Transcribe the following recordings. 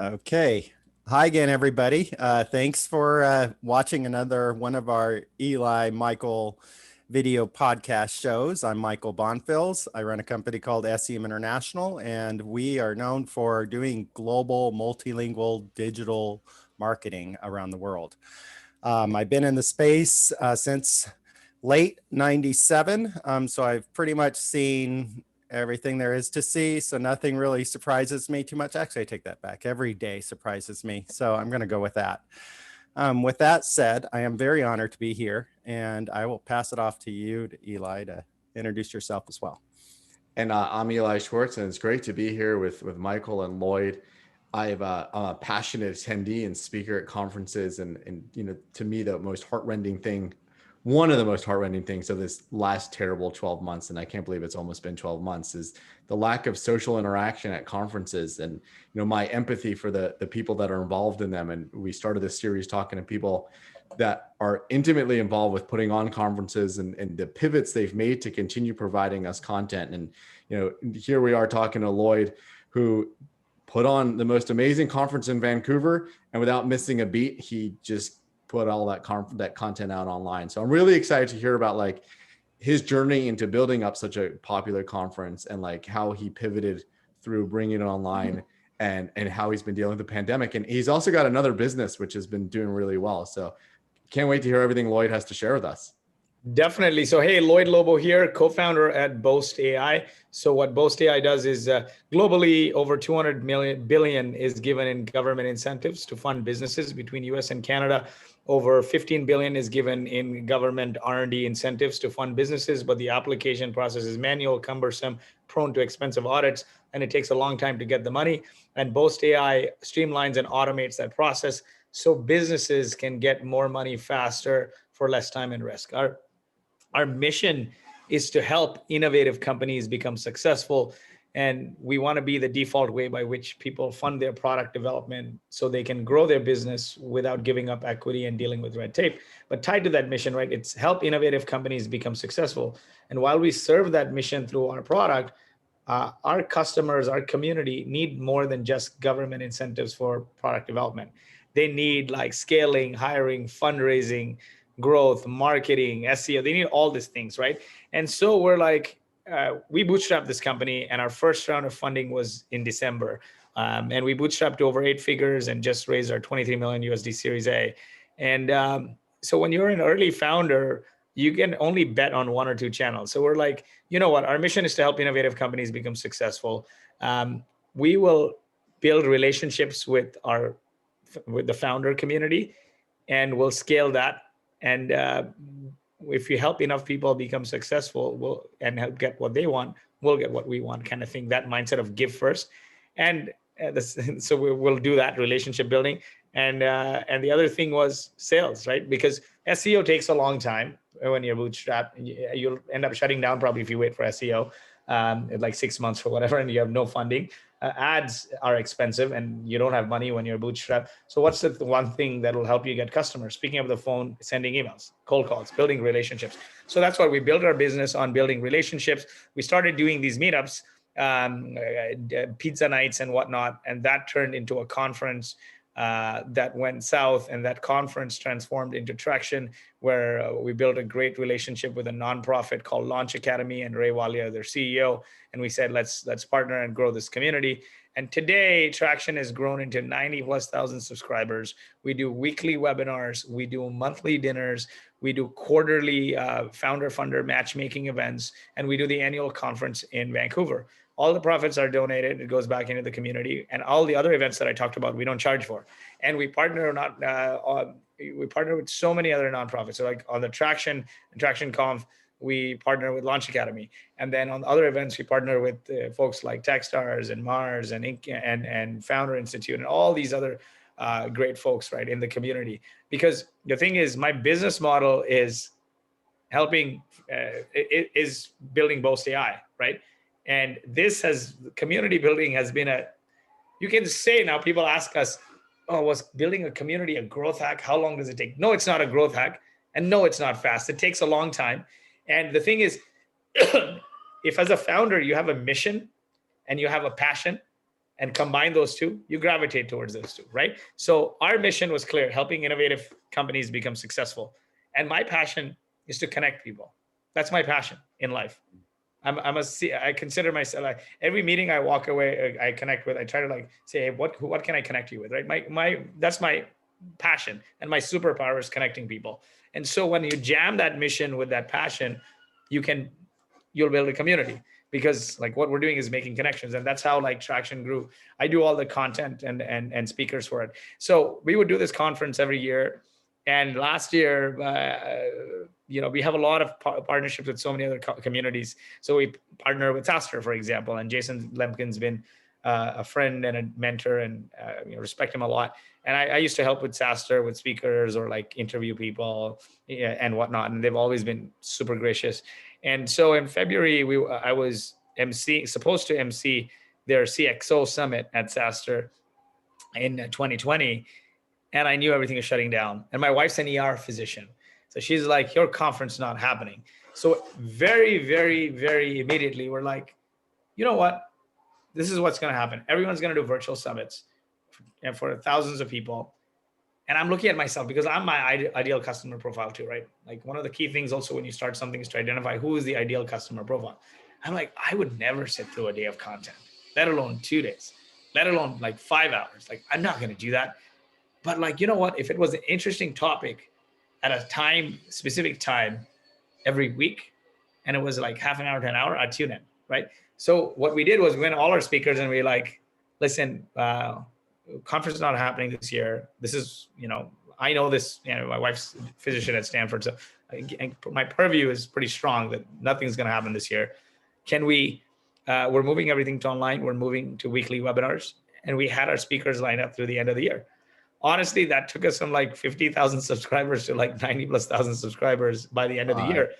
Okay. Hi again, everybody. Thanks for watching another one of our Eli Michael video podcast shows. I'm Michael Bonfils. I run a company called SEM International, and we are known for doing global multilingual digital marketing around the world. I've been in the space since late 97, so I've pretty much seen everything there is to see, so nothing really surprises me too much. Actually, I take that back. Every day surprises me, so I'm going to go with that. With that said, I am very honored to be here, and I will pass it off to you, to Eli, to introduce yourself as well. And I'm Eli Schwartz, and it's great to be here with Michael and Lloyd. I'm a passionate attendee and speaker at conferences, and to me, the most heartrending thing, one of the most heartrending things of this last terrible 12 months, and I can't believe it's almost been 12 months, is the lack of social interaction at conferences, and my empathy for the people that are involved in them. And we started this series talking to people that are intimately involved with putting on conferences and the pivots they've made to continue providing us content. And here we are talking to Lloyd, who put on the most amazing conference in Vancouver, and without missing a beat, he just put all that content out online. So I'm really excited to hear about his journey into building up such a popular conference, and how he pivoted through bringing it online, and how he's been dealing with the pandemic. And he's also got another business which has been doing really well. So can't wait to hear everything Lloyd has to share with us. Definitely. So, hey, Lloyed Lobo here, co-founder at Boast AI. So what Boast AI does is globally over 200 billion is given in government incentives to fund businesses between US and Canada. Over 15 billion is given in government R&D incentives to fund businesses, but the application process is manual, cumbersome, prone to expensive audits, and it takes a long time to get the money. And Boast AI streamlines and automates that process so businesses can get more money faster for less time and risk. Our mission is to help innovative companies become successful. And we want to be the default way by which people fund their product development so they can grow their business without giving up equity and dealing with red tape. But tied to that mission, right, it's help innovative companies become successful. And while we serve that mission through our product, our customers, our community need more than just government incentives for product development. They need scaling, hiring, fundraising, growth, marketing, SEO. They need all these things, right? And so we're we bootstrapped this company, and our first round of funding was in December. And we bootstrapped to over 8 figures and just raised our 23 million USD Series A. And so when you're an early founder, you can only bet on 1 or 2 channels. So we're you know what? Our mission is to help innovative companies become successful. We will build relationships with the founder community, and we'll scale that. And if you help enough people become successful, and help get what they want, we'll get what we want, kind of thing. That mindset of give first, and so we'll do that relationship building. And the other thing was sales, right? Because SEO takes a long time when you're bootstrapped. You'll end up shutting down probably if you wait for SEO, 6 months or whatever, and you have no funding. Ads are expensive, and you don't have money when you're bootstrapped. So what's the one thing that will help you get customers? Picking up the phone, sending emails, cold calls, building relationships. So that's why we built our business on building relationships. We started doing these meetups, pizza nights and whatnot, and that turned into a conference that went south, and that conference transformed into traction, where we built a great relationship with a nonprofit called Launch Academy, and Ray Walia, their CEO. And we said, let's partner and grow this community. And today, Traction has grown into 90,000+ subscribers. We do weekly webinars. We do monthly dinners. We do quarterly founder-funder matchmaking events. And we do the annual conference in Vancouver. All the profits are donated. It goes back into the community. And all the other events that I talked about, we don't charge for. And we partner we partner with so many other nonprofits. So on the Traction Conf, we partner with Launch Academy. And then on other events, we partner with folks like Techstars and Mars and Inc. and Founder Institute and all these other great folks, right, in the community. Because the thing is, my business model is is building Boast AI, right? And community building has been you can say now, people ask us, oh, was building a community a growth hack? How long does it take? No, it's not a growth hack. And no, it's not fast. It takes a long time. And the thing is, if as a founder, you have a mission and you have a passion and combine those two, you gravitate towards those two, right? So our mission was clear, helping innovative companies become successful. And my passion is to connect people. That's my passion in life. I consider myself, like, every meeting I walk away, I connect with, I try to like say, hey, what can I connect you with, right? That's my passion, and my superpower is connecting people. And so when you jam that mission with that passion, you'll build a community, because like what we're doing is making connections, and that's how like Traction grew. I do all the content and speakers for it. So we would do this conference every year. And last year, we have a lot of partnerships with so many other communities. So we partner with SaaStr, for example, and Jason Lemkin's been a friend and a mentor, and respect him a lot. And I used to help with SaaStr with speakers or like interview people, and whatnot. And they've always been super gracious. And so in February, I was supposed to MC their CXO summit at SaaStr in 2020. And I knew everything was shutting down. And my wife's an ER physician. So she's like, your conference not happening. So very, very, very immediately, we're like, you know what? This is what's going to happen. Everyone's going to do virtual summits for thousands of people. And I'm looking at myself, because I'm my ideal customer profile too, right? Like, one of the key things also when you start something is to identify who is the ideal customer profile. I'm like, I would never sit through a day of content, let alone 2 days, let alone like 5 hours. Like, I'm not going to do that. But like, you know what? If it was an interesting topic at a specific time every week, and it was like half an hour to an hour, I'd tune in, right? So what we did was we went to all our speakers and we like, listen, conference is not happening this year. This is, I know this, my wife's a physician at Stanford. So my purview is pretty strong that nothing's going to happen this year. Can we're moving everything to online. We're moving to weekly webinars, and we had our speakers lined up through the end of the year. Honestly, that took us from like 50,000 subscribers to like 90,000+ subscribers by the end of the year.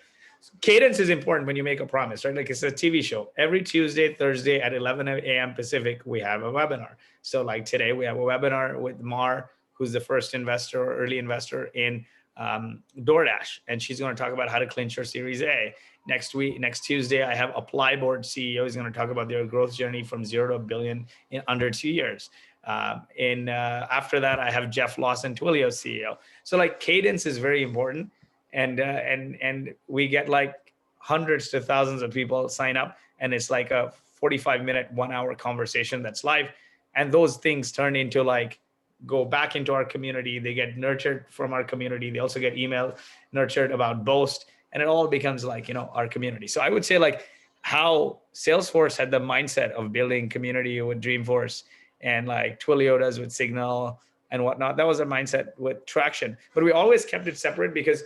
Cadence is important when you make a promise, right? Like, it's a TV show. Every Tuesday, Thursday at 11 a.m. Pacific, we have a webinar. So like today, we have a webinar with Mar, who's the first investor or early investor in DoorDash. And she's going to talk about how to clinch your Series A. Next Tuesday, I have Applyboard CEO. He's going to talk about their growth journey from 0 to $1 billion in under 2 years. After that, I have Jeff Lawson, Twilio CEO. So like, cadence is very important. And we get like hundreds to thousands of people sign up, and it's like a 45-minute, 1 hour conversation that's live. And those things turn into like, go back into our community. They get nurtured from our community. They also get email nurtured about Boast, and it all becomes like, our community. So I would say like how Salesforce had the mindset of building community with Dreamforce, and like Twilio does with Signal and whatnot. That was a mindset with Traction. But we always kept it separate, because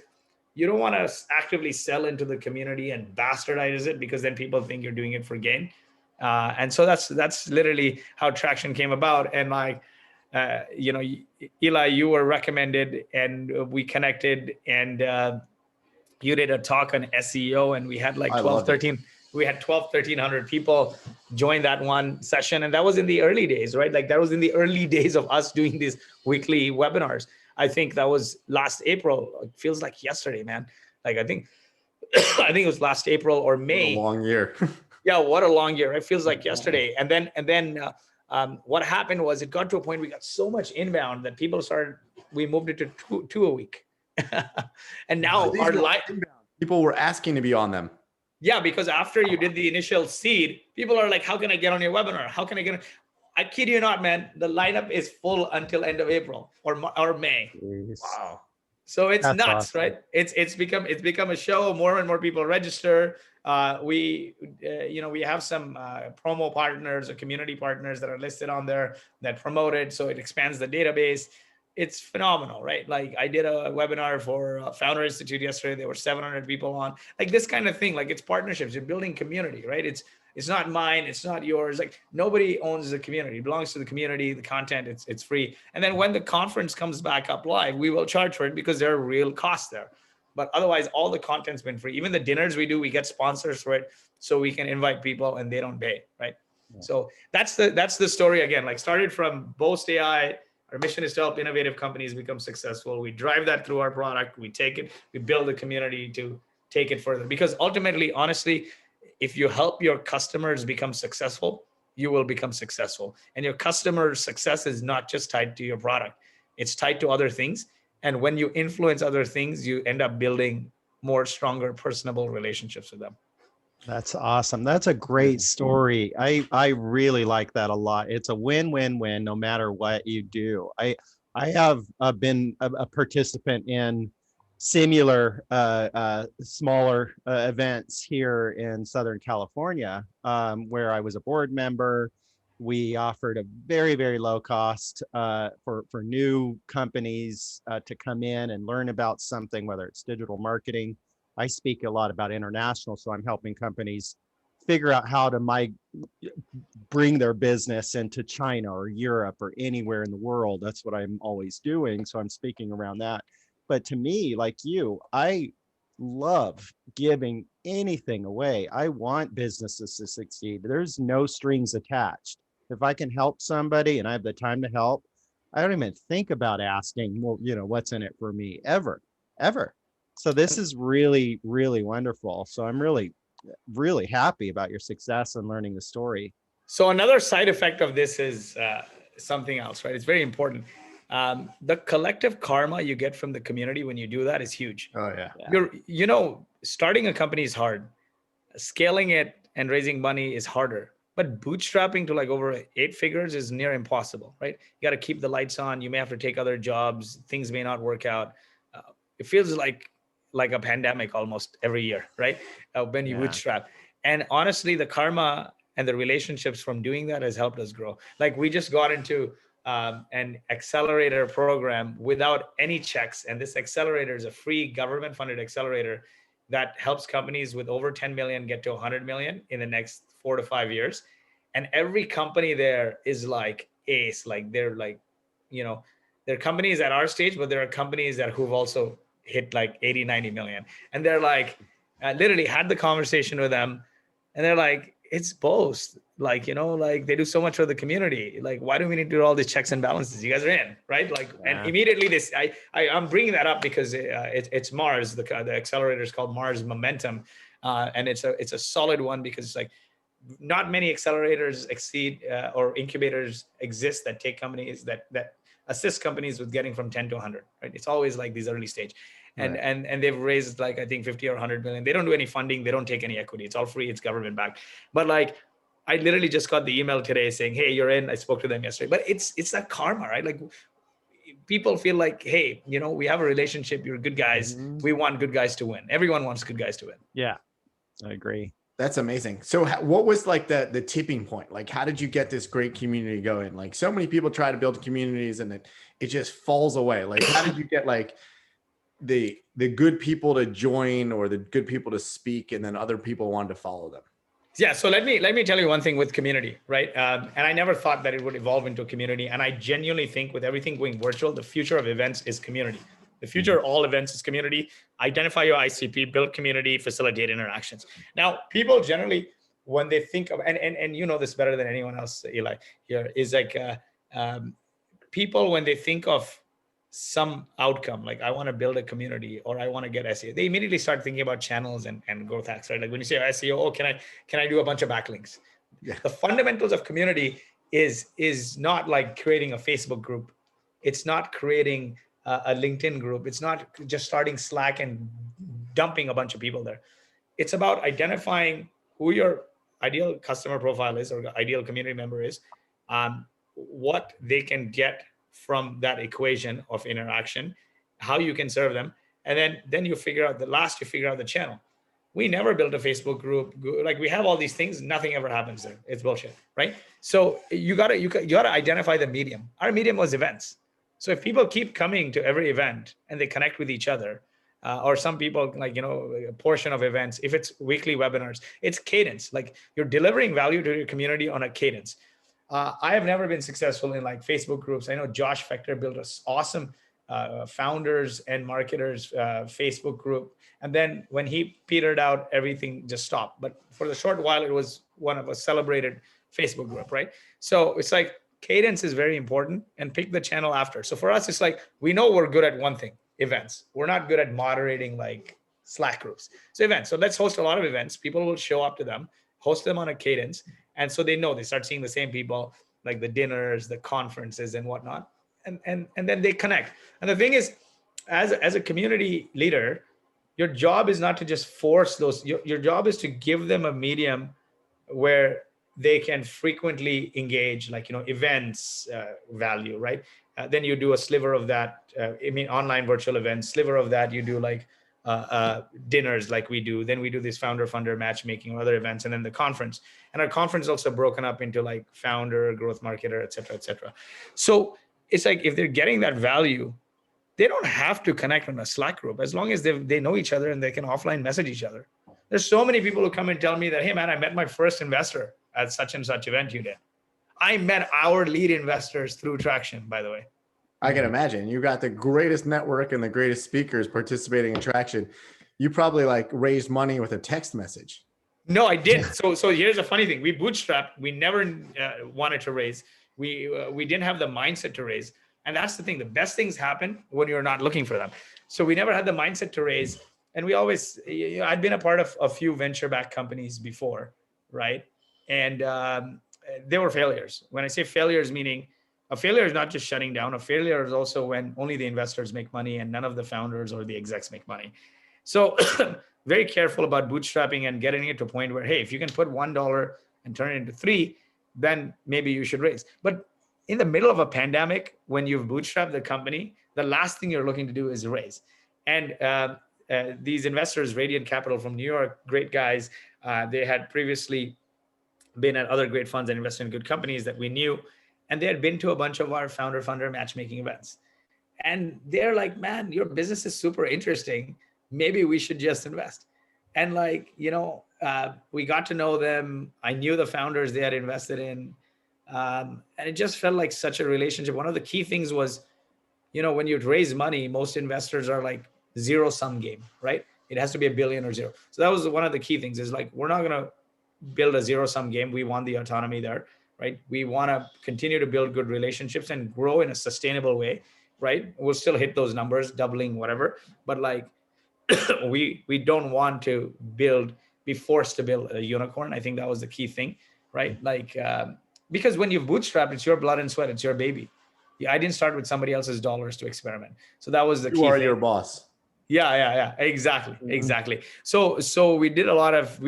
you don't want to actively sell into the community and bastardize it, because then people think you're doing it for gain. And so that's literally how Traction came about. And like, Eli, you were recommended, and we connected, and you did a talk on SEO, and we had like 1,300 people join that one session. And that was in the early days, right? Like, that was in the early days of us doing these weekly webinars. I think that was last April. It feels like yesterday, man. Like, I think it was last April or May. What a long year. Yeah, what a long year. It feels like yesterday. And then what happened was, it got to a point we got so much inbound that we moved it to two a week. And now our live people were asking to be on them. Yeah, because after you did the initial seed, people are like, how can I get on your webinar? How can I get on? I kid you not, man. The lineup is full until end of April or May. Jeez. Wow. So it's That's nuts, awesome. right? It's become a show. More and more people register. We have some promo partners or community partners that are listed on there that promote it. So it expands the database. It's phenomenal, right? Like, I did a webinar for Founder Institute yesterday. There were 700 people on. Like, this kind of thing. Like, it's partnerships. You're building community, right? It's not mine. It's not yours. Like, nobody owns the community. It belongs to the community. The content, it's free. And then when the conference comes back up live, we will charge for it, because there are real costs there. But otherwise, all the content's been free. Even the dinners we do, we get sponsors for it, so we can invite people and they don't pay, right? Yeah. So that's the story again. Like, started from Boast AI. Our mission is to help innovative companies become successful. We drive that through our product. We take it, we build a community to take it further. Because ultimately, honestly, if you help your customers become successful, you will become successful. And your customer success is not just tied to your product, it's tied to other things. And when you influence other things, you end up building more stronger, personable relationships with them. That's awesome. That's a great story. I really like that a lot. It's a win-win-win no matter what you do. I have been a participant in similar smaller events here in Southern California, where I was a board member. We offered a very low cost for new companies to come in and learn about something, whether it's digital marketing. I speak a lot about international, so I'm helping companies figure out how to bring their business into China or Europe or anywhere in the world. That's what I'm always doing. So I'm speaking around that. But to me, like you, I love giving anything away. I want businesses to succeed. There's no strings attached. If I can help somebody and I have the time to help, I don't even think about asking, well, what's in it for me ever. So this is really wonderful. So I'm really happy about your success and learning the story. So another side effect of this is something else, right? It's very important. The collective karma you get from the community when you do that is huge. Oh yeah. Starting a company is hard. Scaling it and raising money is harder. But bootstrapping to like over 8 figures is near impossible, right? You got to keep the lights on. You may have to take other jobs. Things may not work out. It feels like a pandemic almost every year, right? When you bootstrap. And honestly, the karma and the relationships from doing that has helped us grow. Like we just got into an accelerator program without any checks. And this accelerator is a free government funded accelerator that helps companies with over 10 million get to 100 million in the next 4 to 5 years. And every company there is like ace, like they're like, they're companies at our stage, but there are companies who've also hit like 80, 90 million. And they're like, I literally had the conversation with them and they're like, it's both. Like, they do so much for the community. Like, why do we need to do all these checks and balances? You guys are in, right? Like, and immediately I'm bringing that up because it's Mars. The accelerator is called Mars Momentum. And it's a solid one because it's like, not many accelerators or incubators exist that take companies that assist companies with getting from 10 to 100, right? It's always like these early stage. And they've raised like, I think 50 or 100 million. They don't do any funding. They don't take any equity. It's all free. It's government backed. But like, I literally just got the email today saying, hey, you're in. I spoke to them yesterday. But it's that karma, right? Like people feel like, hey, we have a relationship. You're good guys. Mm-hmm. We want good guys to win. Everyone wants good guys to win. Yeah, I agree. That's amazing. So what was like the tipping point? Like, how did you get this great community going? Like so many people try to build communities and it just falls away. Like, how did you get like the good people to join or the good people to speak and then other people wanted to follow them? Yeah. So let me tell you one thing with community, right? And I never thought that it would evolve into a community. And I genuinely think with everything going virtual, the future of events is community. The future of all events is community. Identify your ICP, build community, facilitate interactions. Now, people generally, when they think of, and you know this better than anyone else, Eli, here, is like people, when they think of some outcome, like I want to build a community or I want to get SEO, they immediately start thinking about channels and growth hacks, right? Like when you say SEO, oh, can I do a bunch of backlinks? Yeah. The fundamentals of community is not like creating a Facebook group. It's not creating a LinkedIn group. It's not just starting Slack and dumping a bunch of people there. It's about identifying who your ideal customer profile is or ideal community member is, what they can get from that equation of interaction, how you can serve them. And then you figure out you figure out the channel. We never built a Facebook group. Like we have all these things, nothing ever happens there. It's bullshit, right? So you gotta identify the medium. Our medium was events. So if people keep coming to every event and they connect with each other, or some people like, a portion of events, if it's weekly webinars, it's cadence. Like you're delivering value to your community on a cadence. I have never been successful in like Facebook groups. I know Josh Fector built an awesome founders and marketers Facebook group. And then when he petered out, everything just stopped. But for the short while, it was one of a celebrated Facebook group, right? So it's like cadence is very important and pick the channel after. So for us, it's like, we know we're good at one thing, events. We're not good at moderating like Slack groups. So events. So let's host a lot of events. People will show up to them, host them on a cadence. And so they know, they start seeing the same people, like the dinners, the conferences and whatnot. And then they connect. And the thing is, as a community leader, your job is not to just force those, your job is to give them a medium where they can frequently engage, like, events, value, right? Then you do a sliver of that. Online virtual events, sliver of that. You do like dinners like we do. Then we do this founder funder matchmaking or other events, and then the conference. And our conference is also broken up into like founder, growth marketer, et cetera, et cetera. So it's like, if they're getting that value, they don't have to connect on a Slack group, as long as they know each other and they can offline message each other. There's so many people who come and tell me that, hey man, I met my first investor at such and such event you did. I met our lead investors through Traction, by the way. I can imagine. You got the greatest network and the greatest speakers participating in Traction. You probably like raised money with a text message. No, I didn't. So here's a funny thing. We bootstrapped. We never wanted to raise. We didn't have the mindset to raise. And that's the thing. The best things happen when you're not looking for them. So we never had the mindset to raise. And we always, I'd been a part of a few venture-backed companies before, right? And they were failures. When I say failures, meaning a failure is not just shutting down. A failure is also when only the investors make money and none of the founders or the execs make money. So very careful about bootstrapping and getting it to a point where, hey, if you can put $1 and turn it into $3, then maybe you should raise. But in the middle of a pandemic, when you've bootstrapped the company, the last thing you're looking to do is raise. And these investors, Radiant Capital from New York, great guys, they had previously been at other great funds and invested in good companies that we knew. And they had been to a bunch of our founder funder matchmaking events. And they're like, man, your business is super interesting. Maybe we should just invest. And like, we got to know them. I knew the founders they had invested in. And it just felt like such a relationship. One of the key things was, when you raise money, most investors are like zero sum game, right? It has to be a billion or zero. So that was one of the key things, is like, we're not going to build a zero sum game. We want the autonomy there, right? We want to continue to build good relationships and grow in a sustainable way, right? We'll still hit those numbers, doubling, whatever. But like, we don't want to be forced to build a unicorn. I think that was the key thing, right? Like, because when you've bootstrapped, it's your blood and sweat, it's your baby. Yeah, I didn't start with somebody else's dollars to experiment. So that was the key. You are thing. your boss. Yeah. Exactly. So we did a lot of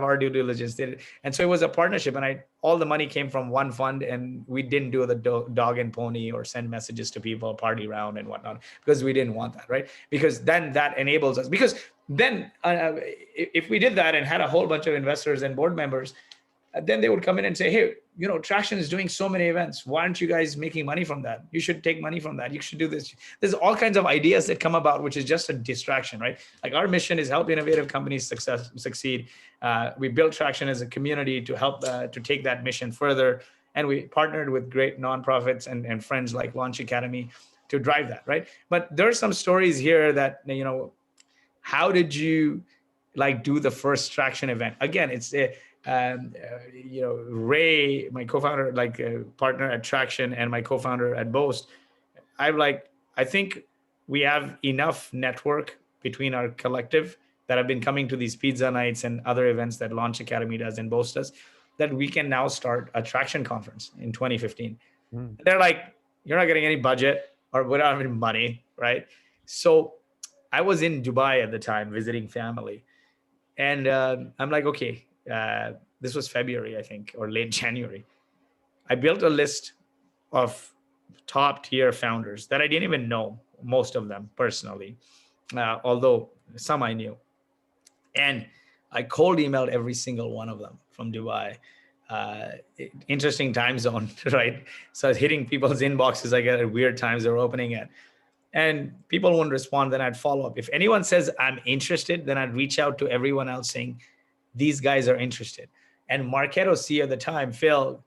our due diligence, and so it was a partnership. And all the money came from one fund, and we didn't do the dog and pony or send messages to people, party around and whatnot, because we didn't want that, right? Because then that enables us. Because then if we did that and had a whole bunch of investors and board members, then they would come in and say, hey, Traction is doing so many events. Why aren't you guys making money from that? You should take money from that. You should do this. There's all kinds of ideas that come about, which is just a distraction, right? Like, our mission is help innovative companies succeed. We built Traction as a community to help to take that mission further. And we partnered with great nonprofits and friends like Launch Academy to drive that, right? But there are some stories here that, how did you like do the first Traction event? Again, it's Ray, my co-founder, like partner at Traction, and my co-founder at Boast, I think we have enough network between our collective that have been coming to these pizza nights and other events that Launch Academy does and Boast does, that we can now start a Traction conference in 2015. They're like, you're not getting any budget, or we don't have any money, right? So I was in Dubai at the time visiting family, and I'm like, okay, this was February, I think, or late January. I built a list of top tier founders that I didn't even know, most of them personally, although some I knew. And I cold emailed every single one of them from Dubai. Interesting time zone, right? So I was hitting people's inboxes, I get at weird times they're opening it. And people wouldn't respond, then I'd follow up. If anyone says I'm interested, then I'd reach out to everyone else saying, these guys are interested. And Marketo CEO at the time, Phil,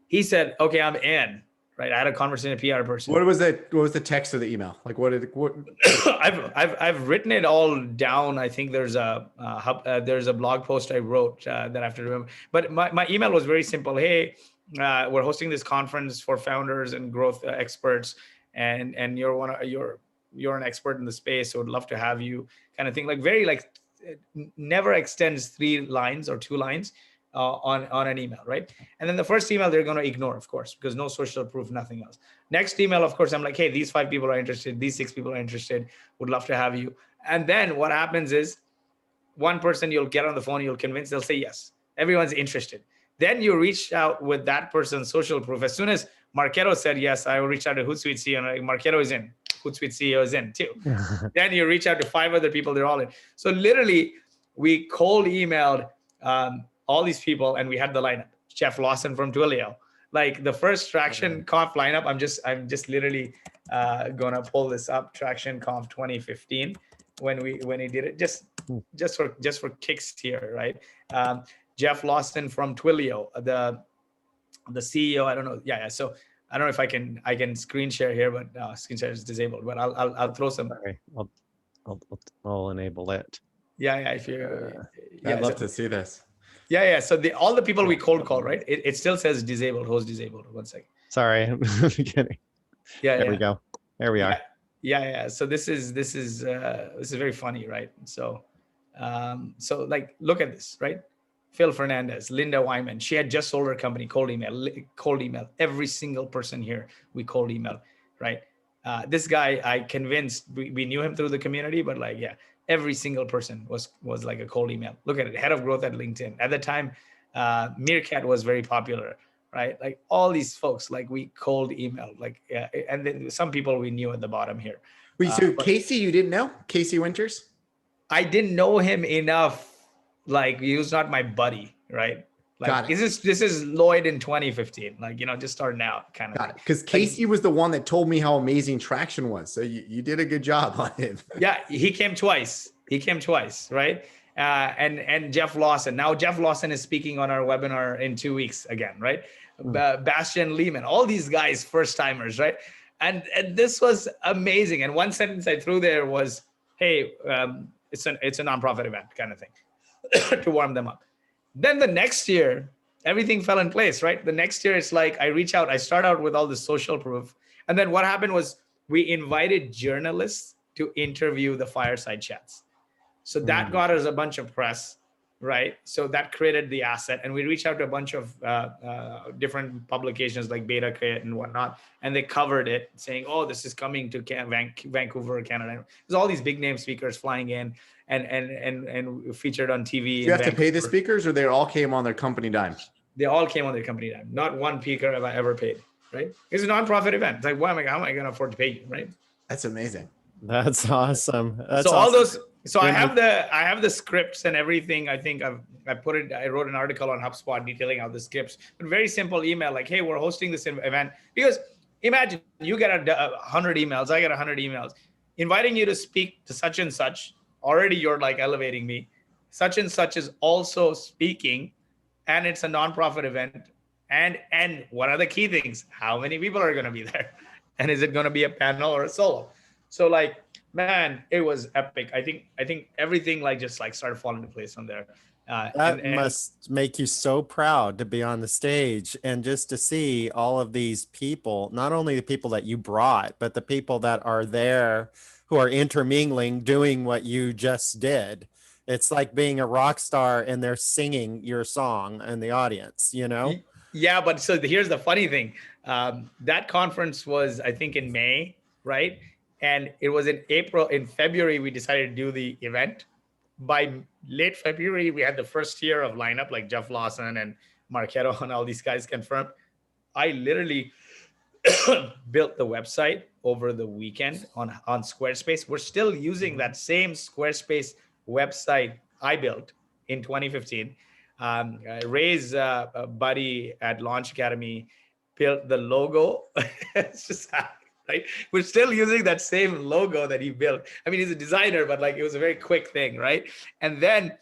he said, okay, I'm in, right? I had a conversation with a PR person. What was the text of the email? Like, what? I've written it all down. I think there's a blog post I wrote that I have to remember. But my email was very simple. Hey, we're hosting this conference for founders and growth experts, and you're an expert in the space, so would love to have you, kind of thing. Like, very like, never extends 3 lines or 2 lines. on an email, right? And then the first email they're going to ignore, of course, because no social proof, nothing else. Next email, of course, I'm like, hey, these 5 people are interested, these 6 people are interested, would love to have you. And then what happens is one person you'll get on the phone, you'll convince, they'll say yes, everyone's interested. Then you reach out with that person's social proof. As soon as Marketo said yes, I will reach out to Hootsuite CEO, and like, Marketo is in, Hootsuite CEO is in too. Then you reach out to 5 other people, they're all in. So literally, we cold emailed all these people, and we had the lineup. Jeff Lawson from Twilio, like the first Traction Conf lineup. I'm just literally gonna pull this up. Traction Conf 2015, when he did it, just for kicks here, right? Jeff Lawson from Twilio, the CEO. I don't know. Yeah. So I don't know if I can screen share here, but screen share is disabled. But I'll throw some. Sorry, I'll enable it. Yeah. If you, I'd love to see this. Yeah. So all the people we cold call, right? It still says disabled, host disabled. 1 second. Sorry, I'm kidding. Yeah. There we go. There we are. Yeah. So this is very funny, right? So like, look at this, right? Phil Fernandez, Linda Wyman. She had just sold her company. Cold email. Every single person here, we cold email, right? This guy, I convinced, we knew him through the community, but like, yeah, every single person was like a cold email. Look at it, head of growth at LinkedIn. At the time, Meerkat was very popular, right? Like all these folks, like we cold email, like, yeah, and then some people we knew at the bottom here. Wait, so Casey, you didn't know? Casey Winters? I didn't know him enough. Like, he was not my buddy, right? Like, Got it. This is Lloyd in 2015, like, just starting out kind of. Got it. Because Casey was the one that told me how amazing Traction was. So you did a good job on him. Yeah, he came twice, right? And Jeff Lawson. Now Jeff Lawson is speaking on our webinar in 2 weeks again, right? Bastian Lehman, all these guys, first timers, right? And this was amazing. And one sentence I threw there was, hey, it's a nonprofit event kind of thing to warm them up. Then the next year, everything fell in place, right? The next year, it's like I start out with all the social proof. And then what happened was we invited journalists to interview the fireside chats. So that got us a bunch of press, right? So that created the asset. And we reached out to a bunch of different publications like Beta Kit and whatnot. And they covered it saying, oh, this is coming to Vancouver, Canada. There's all these big name speakers flying in and featured on TV. Do you have to pay the speakers, or they all came on their company dime? They all came on their company dime. Not one speaker have I ever paid, right? It's a nonprofit event. It's like, how am I going to afford to pay you, right? That's amazing. That's awesome. That's so awesome. all those. So I have the scripts and everything. I think I wrote an article on HubSpot detailing out the scripts. But very simple email like, hey, we're hosting this event. Because imagine you get 100 emails, I get 100 emails inviting you to speak to such and such. Already you're like elevating me. Such and such is also speaking, and it's a nonprofit event. And what are the key things? How many people are going to be there? And is it going to be a panel or a solo? So like, man, it was epic. I think everything just started falling into place from there. That must make you so proud to be on the stage and just to see all of these people, not only the people that you brought, but the people that are there who are intermingling, doing what you just did. It's like being a rock star and they're singing your song in the audience, Yeah, but so here's the funny thing. That conference was, I think, in May, right? And it was in April. In February, we decided to do the event. By late February, we had the first tier of lineup, like Jeff Lawson and Marketo and all these guys confirmed. I literally built the website over the weekend on Squarespace. We're still using that same Squarespace website I built in 2015. Ray's buddy at Launch Academy built the logo. It's just right. We're still using that same logo that he built. I mean, he's a designer, but it was a very quick thing, right? And then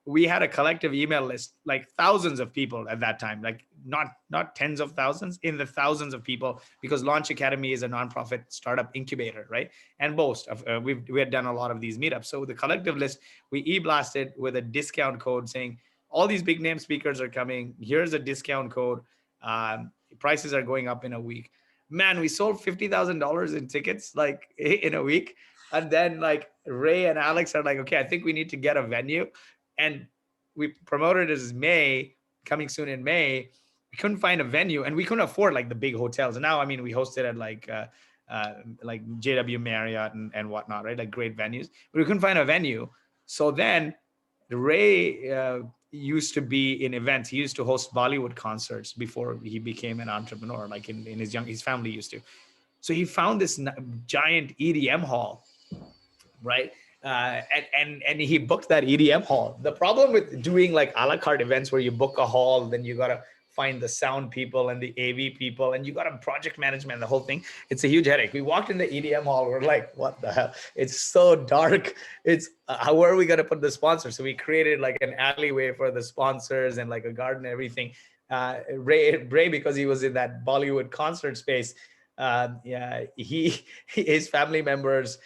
we had a collective email list, like thousands of people at that time, like not tens of thousands, in the thousands of people, because Launch Academy is a nonprofit startup incubator, right? And Boast, we had done a lot of these meetups. So the collective list, we e-blasted with a discount code saying, all these big name speakers are coming. Here's a discount code. Prices are going up in a week. Man, we sold $50,000 in tickets in a week. And then Ray and Alex are like, okay, I think we need to get a venue. And we promoted it as May, coming soon in May. We couldn't find a venue, and we couldn't afford like the big hotels. And now, I mean, we hosted at like JW Marriott and whatnot, right? Like great venues, but we couldn't find a venue. So then Ray used to be in events. He used to host Bollywood concerts before he became an entrepreneur, like in his family used to. So he found this giant EDM hall, right? And he booked that EDM hall. The problem with doing like a la carte events where you book a hall, then you gotta find the sound people and the AV people, and you got a project management, the whole thing. It's a huge headache. We walked in the EDM hall. We're like, what the hell? It's so dark. It's where are we gonna put the sponsors? So we created like an alleyway for the sponsors and like a garden and everything. Ray, because he was in that Bollywood concert space, yeah, his family members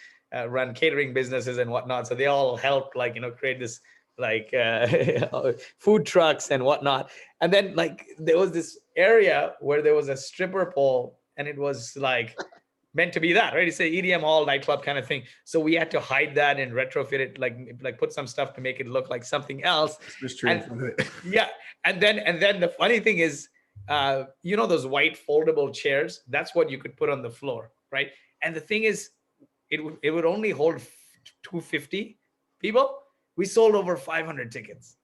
run catering businesses and whatnot. So they all helped, like, create this like food trucks and whatnot. And then like there was this area where there was a stripper pole, and it was like meant to be that, right? It's a EDM hall nightclub kind of thing. So we had to hide that and retrofit it, like put some stuff to make it look like something else. Yeah. And then the funny thing is, those white foldable chairs, that's what you could put on the floor, right? And the thing is, it would only hold 250 people. We sold over 500 tickets,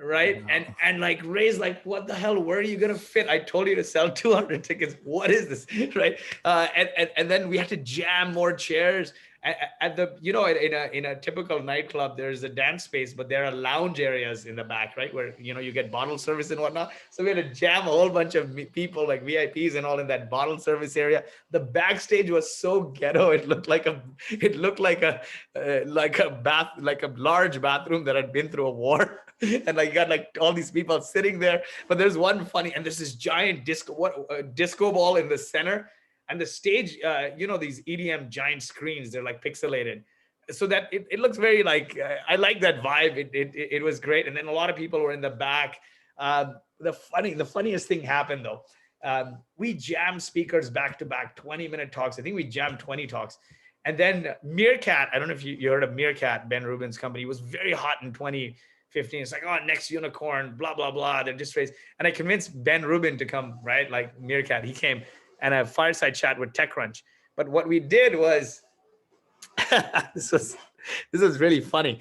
right? Wow. And like Ray's like, what the hell? Where are you gonna fit? I told you to sell 200 tickets. What is this, right? And then we had to jam more chairs. At the, in a typical nightclub, there's a dance space, but there are lounge areas in the back, right, where you get bottle service and whatnot. So we had to jam a whole bunch of people, like VIPs and all, in that bottle service area. The backstage was so ghetto; it looked like a large bathroom that had been through a war, and like you got like all these people sitting there. But there's one funny, and there's this giant disco ball in the center. And the stage, these EDM giant screens, they're like pixelated. So that it looks very like, I like that vibe. It was great. And then a lot of people were in the back. The funniest thing happened though. We jammed speakers back to back, 20-minute talks. I think we jammed 20 talks. And then Meerkat, I don't know if you heard of Meerkat, Ben Rubin's company, was very hot in 2015. It's like, oh, next unicorn, blah, blah, blah. They're just raised. And I convinced Ben Rubin to come, right? Like Meerkat, he came. And a fireside chat with TechCrunch. But what we did was, this was really funny.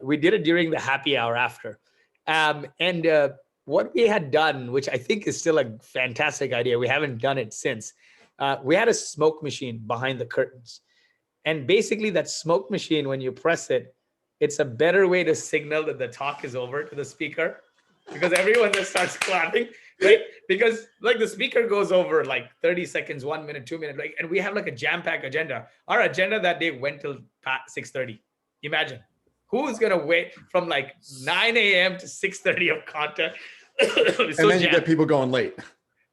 We did it during the happy hour after. What we had done, which I think is still a fantastic idea, we haven't done it since, we had a smoke machine behind the curtains. And basically that smoke machine, when you press it, it's a better way to signal that the talk is over to the speaker, because everyone just starts clapping, right? Because like the speaker goes over like 30 seconds, 1 minute, 2 minutes, like, and we have like a jam-packed agenda. Our agenda that day went till 6:30. Imagine who's gonna wait from like 9 a.m. to 6:30 of content. So and then you get people going late.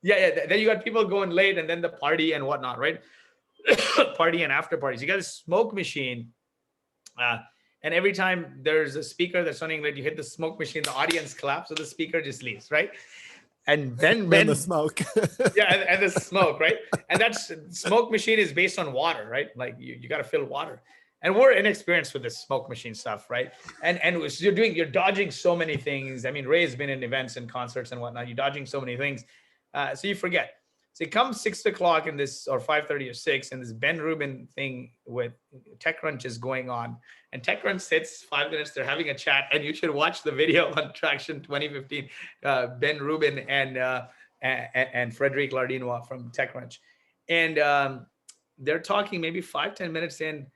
Yeah. Then you got people going late, and then the party and whatnot, right? Party and after parties. You got a smoke machine. And every time there's a speaker that's running late, you hit the smoke machine, the audience claps, so the speaker just leaves, right? And then the smoke. Yeah, and the smoke, right? And that's smoke machine is based on water, right? Like you got to fill water. And we're inexperienced with this smoke machine stuff, right? And you're dodging so many things. I mean, Ray's been in events and concerts and whatnot. You're dodging so many things, so you forget. So it comes 6 o'clock in this, or 5:30 or 6, and this Ben Rubin thing with TechCrunch is going on. And TechCrunch sits 5 minutes, they're having a chat, and you should watch the video on Traction 2015, Ben Rubin and Frederic Lardinois from TechCrunch. And they're talking maybe 5-10 minutes in,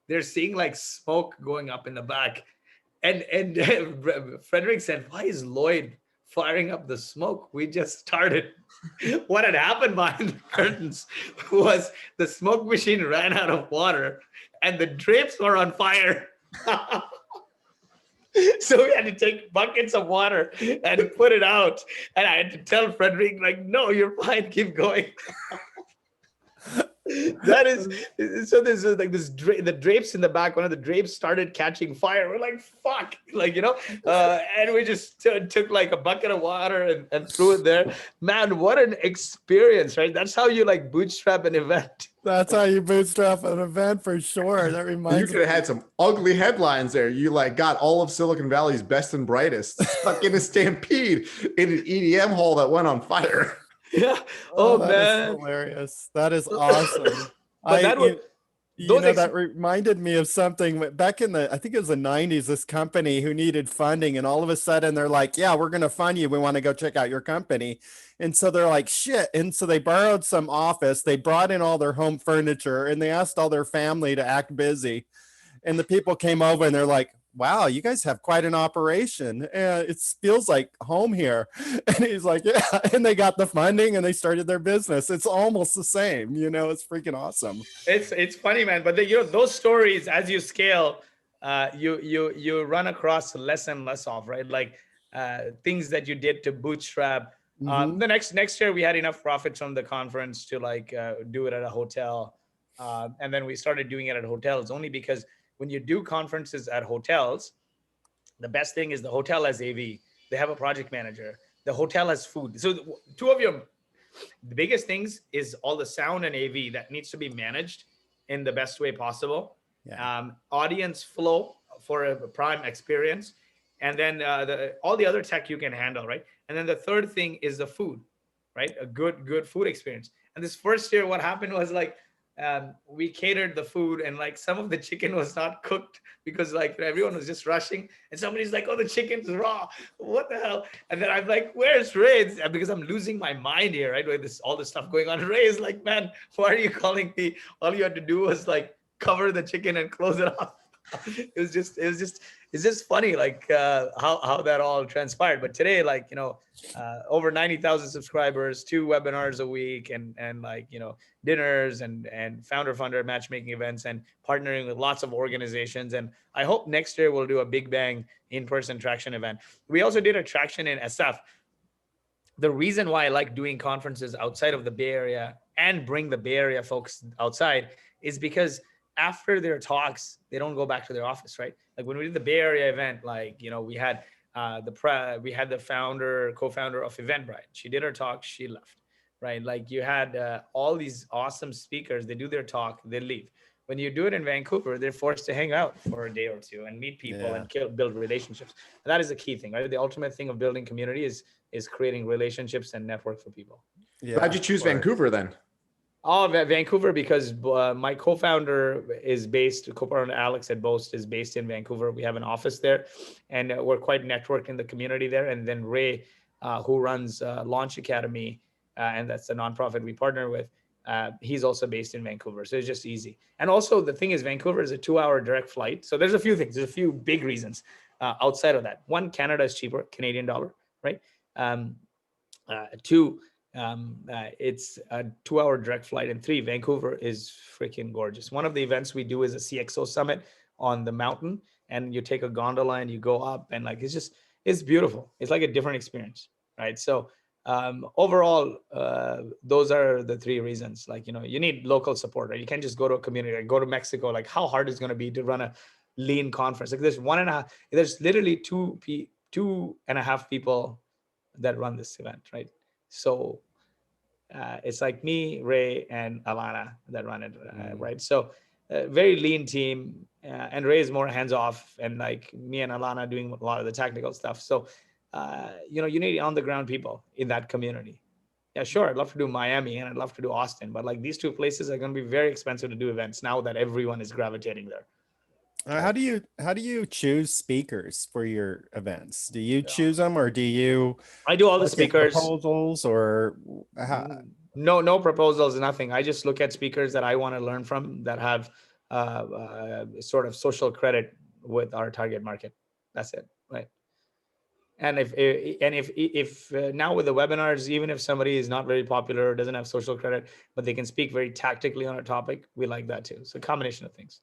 they're seeing like smoke going up in the back. And Frederic said, why is Lloyd firing up the smoke? We just started. What had happened behind the curtains was the smoke machine ran out of water and the drapes were on fire. So we had to take buckets of water and put it out. And I had to tell Frederic, like, no, you're fine, keep going. That is so. This is like the drapes in the back. One of the drapes started catching fire. We're like, fuck, like and we just took like a bucket of water and threw it there. Man, what an experience, right? That's how you like bootstrap an event. That's how you bootstrap an event for sure. That You reminds could me. have had some ugly headlines there. You like got all of Silicon Valley's best and brightest stuck in a stampede in an EDM hall that went on fire. Yeah. Oh, that man. is hilarious. That is awesome. But that would That reminded me of something back in I think it was the 90s, this company who needed funding, and all of a sudden they're like, yeah, we're going to fund you. We want to go check out your company. And so they're like, shit. And so they borrowed some office. They brought in all their home furniture and they asked all their family to act busy. And the people came over and they're like, wow, you guys have quite an operation. It feels like home here. And he's like, yeah. And they got the funding and they started their business. It's almost the same, it's freaking awesome. It's funny, man. But those stories, as you scale, you run across less and less of, right? Like things that you did to bootstrap. The next year we had enough profits from the conference to like do it at a hotel. And then we started doing it at hotels only because when you do conferences at hotels, the best thing is the hotel has AV. They have a project manager. The hotel has food. So the biggest things is all the sound and AV that needs to be managed in the best way possible. Yeah. Audience flow for a prime experience. And then all the other tech you can handle, right? And then the third thing is the food, right? A good food experience. And this first year, what happened was like, we catered the food and like some of the chicken was not cooked because like everyone was just rushing and somebody's like, oh, the chicken's raw. What the hell? And then I'm like, where's Ray? Because I'm losing my mind here, right? With all this stuff going on. Ray is like, man, why are you calling me? All you had to do was like cover the chicken and close it off. It's just funny, like how that all transpired. But today, like, over 90,000 subscribers, 2 webinars a week, and like, dinners and founder funder matchmaking events and partnering with lots of organizations. And I hope next year we'll do a big bang in-person traction event. We also did a traction in SF. The reason why I like doing conferences outside of the Bay Area and bring the Bay Area folks outside is because after their talks, they don't go back to their office, right? Like when we did the Bay Area event, like, we had the co-founder of Eventbrite. She did her talk, she left, right? Like you had all these awesome speakers, they do their talk, they leave. When you do it in Vancouver, they're forced to hang out for a day or two and meet people and build relationships. And that is the key thing, right? The ultimate thing of building community is creating relationships and network for people. Yeah. How'd you choose Vancouver then? Oh, Vancouver, because my co-founder is co-founder Alex at Boast is based in Vancouver. We have an office there, and we're quite networked in the community there. And then Ray, who runs Launch Academy, and that's the nonprofit we partner with, he's also based in Vancouver. So it's just easy. And also the thing is, Vancouver is a 2-hour direct flight. So there's a few things. There's a few big reasons outside of that. One, Canada is cheaper, Canadian dollar, right? Two, it's a 2-hour direct flight. And 3, Vancouver is freaking gorgeous. One of the events we do is a CXO summit on the mountain, and you take a gondola and you go up, and like it's beautiful. It's like a different experience, right? So overall, those are the 3 reasons. Like, you need local support, right? You can't just go to a community, like go to Mexico. Like how hard is it going to be to run a lean conference? Like there's literally 2.5 people that run this event, right? So it's like me, Ray, and Alana that run it, right? So very lean team, and Ray is more hands-off, and like me and Alana doing a lot of the technical stuff. So you need on-the-ground people in that community. Yeah, sure, I'd love to do Miami and I'd love to do Austin, but like these 2 places are going to be very expensive to do events now that everyone is gravitating there. How do you choose speakers for your events? Do you choose them, or do you? I do all the speakers. Proposals, or no proposals, nothing. I just look at speakers that I want to learn from that have sort of social credit with our target market. That's it, right? And if now with the webinars, even if somebody is not very popular, doesn't have social credit, but they can speak very tactically on a topic, we like that too. So a combination of things.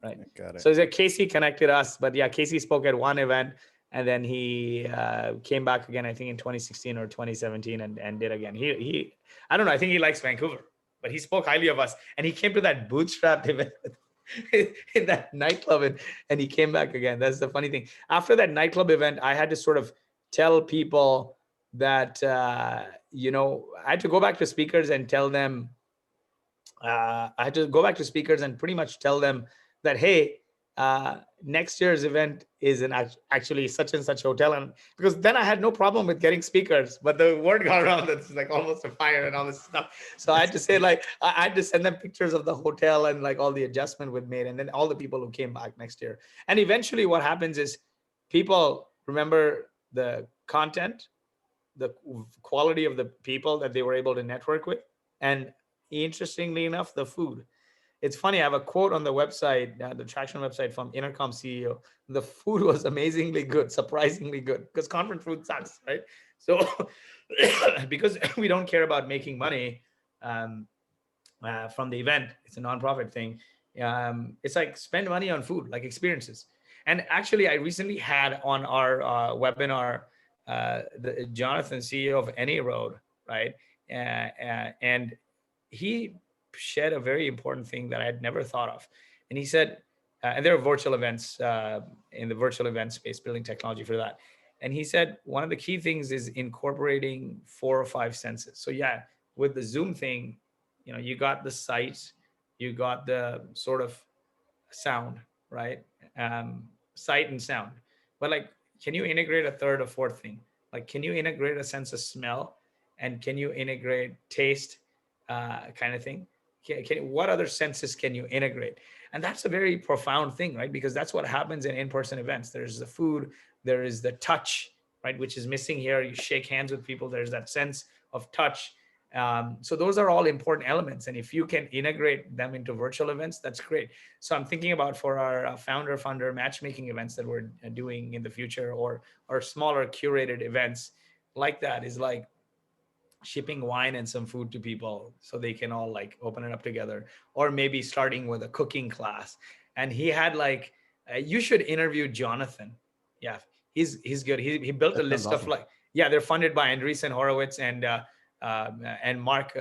Right. Got it. So Casey connected us, but yeah, Casey spoke at one event, and then he came back again, I think in 2016 or 2017, and did again. He I don't know, I think he likes Vancouver, but he spoke highly of us. And he came to that bootstrapped event in that nightclub, and he came back again. That's the funny thing. After that nightclub event, I had to sort of tell people that, I had to go back to speakers and tell them, pretty much tell them that, hey, next year's event is in actually such and such hotel. And because then I had no problem with getting speakers, but the word got around that it's like almost a fire and all this stuff. So I had to say, like, I had to send them pictures of the hotel and like all the adjustment we've made, and then all the people who came back next year. And eventually what happens is people remember the content, the quality of the people that they were able to network with, and interestingly enough, the food. It's funny, I have a quote on the website, the Traction website, from Intercom CEO. The food was amazingly good, surprisingly good, because conference food sucks, right? So because we don't care about making money from the event, it's a nonprofit thing. It's like spend money on food, like experiences. And actually, I recently had on our webinar, the Jonathan, CEO of Any Road, right? And he shared a very important thing that I had never thought of. And he said, and there are virtual events in the virtual event space, building technology for that. And he said, one of the key things is incorporating 4 or 5 senses. So yeah, with the Zoom thing, you got the sight, you got the sort of sound, right? Sight and sound. But like, can you integrate a third or fourth thing? Like, can you integrate a sense of smell? And can you integrate taste, kind of thing? What other senses can you integrate? And that's a very profound thing, right? Because that's what happens in in-person events. There's the food, there is the touch, right? Which is missing here. You shake hands with people. There's that sense of touch. So those are all important elements. And if you can integrate them into virtual events, that's great. So I'm thinking about for our founder matchmaking events that we're doing in the future, or smaller curated events like that, is like shipping wine and some food to people so they can all like open it up together, or maybe starting with a cooking class. And he had like, you should interview Jonathan. Yeah, he's good. He built a list of like, yeah, they're funded by Andreessen Horowitz and Mark,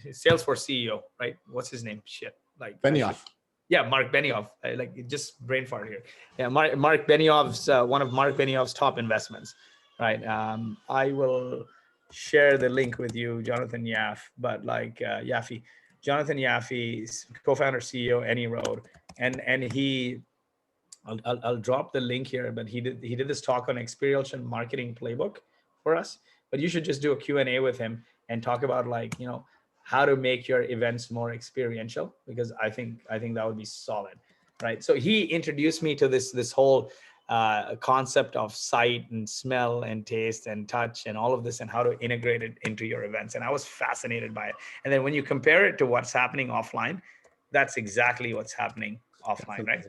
Salesforce CEO, right? What's his name? Shit, like Benioff. Yeah, Mark Benioff. Like, just brain fart here. Yeah, Mark Benioff's one of Mark Benioff's top investments, right? I will share the link with you, Jonathan Yaffe, but like Yaffe, Jonathan Yaffe, co-founder, CEO, Any Road, and he, I'll drop the link here, but he did this talk on experiential marketing playbook for us. But you should just do a Q&A with him and talk about, like, how to make your events more experiential, because I think that would be solid, right? So he introduced me to this whole concept of sight and smell and taste and touch and all of this, and how to integrate it into your events. And I was fascinated by it. And then when you compare it to what's happening offline, that's exactly what's happening offline, right?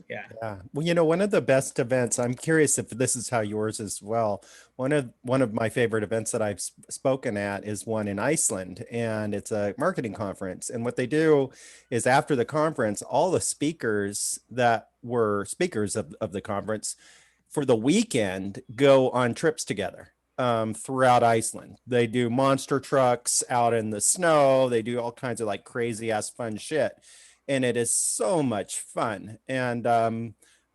Yeah. Well, one of the best events, I'm curious if this is how yours as well. One of my favorite events that I've spoken at is one in Iceland, and it's a marketing conference. And what they do is, after the conference, all the speakers that were speakers of the conference for the weekend go on trips together throughout Iceland. They do monster trucks out in the snow. They do all kinds of like crazy ass fun shit. And it is so much fun. And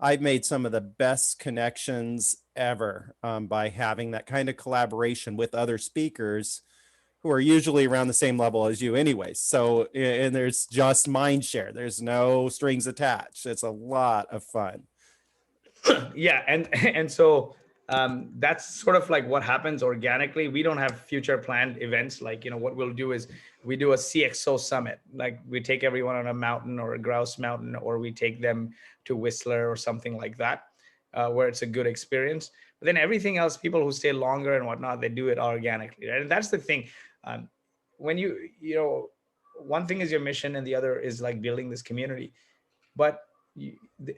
I've made some of the best connections ever by having that kind of collaboration with other speakers who are usually around the same level as you anyways. So, and there's just mind share. There's no strings attached. It's a lot of fun. Yeah. And so that's sort of like what happens organically. We don't have future planned events. Like, what we'll do is we do a CXO summit. Like, we take everyone on a mountain or a grouse mountain, or we take them to Whistler or something like that, where it's a good experience. But then everything else, people who stay longer and whatnot, they do it organically, right? And that's the thing. When one thing is your mission and the other is like building this community. But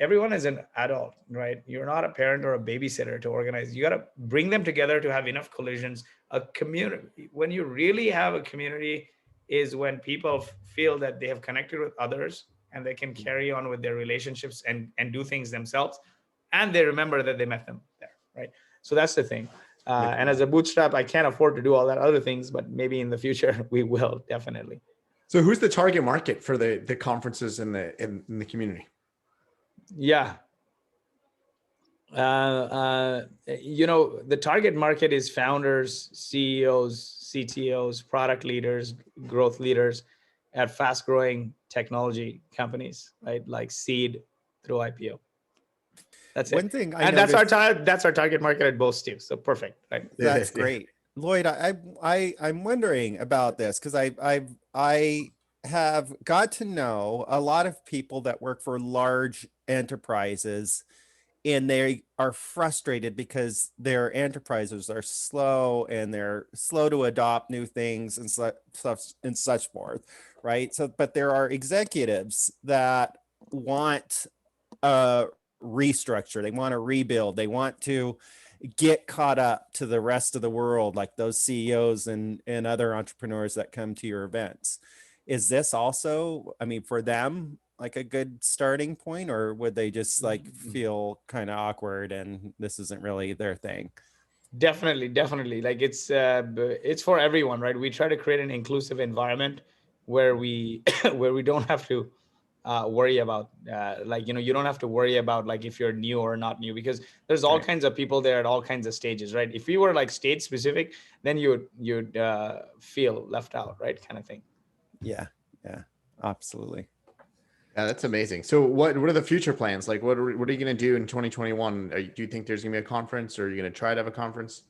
everyone is an adult, right? You're not a parent or a babysitter to organize. You got to bring them together to have enough collisions. A community, when you really have a community, is when people feel that they have connected with others and they can carry on with their relationships and do things themselves, and they remember that they met them there, right? So that's the thing. And as a bootstrap, I can't afford to do all that other things, but maybe in the future we will definitely. So who's the target market for the conferences in the community? Yeah. The target market is founders, CEOs, CTOs, product leaders, growth leaders at fast growing technology companies, right? Like seed through IPO. That's One it. thing I And noticed, that's our target market at both Steve. So perfect, right? that's Yeah. great. Lloyd, I'm wondering about this because I have got to know a lot of people that work for large enterprises, and they are frustrated because their enterprises are slow and they're slow to adopt new things and stuff and such forth, right? So, but there are executives that want a restructure, they want to rebuild, they want to get caught up to the rest of the world, like those CEOs and other entrepreneurs that come to your events. Is this also, I mean, for them, like a good starting point, or would they just like feel kind of awkward and this isn't really their thing? Definitely. Like it's for everyone, right? We try to create an inclusive environment where we where we don't have to worry about you don't have to worry about like if you're new or not new, because there's all Right. kinds of people there at all kinds of stages, right? If we were like stage specific, then you'd feel left out, right? Kind of thing. Yeah, absolutely. Yeah, that's amazing. So what are the future plans? Like what are you going to do in 2021? Do you think there's going to be a conference, or are you going to try to have a conference?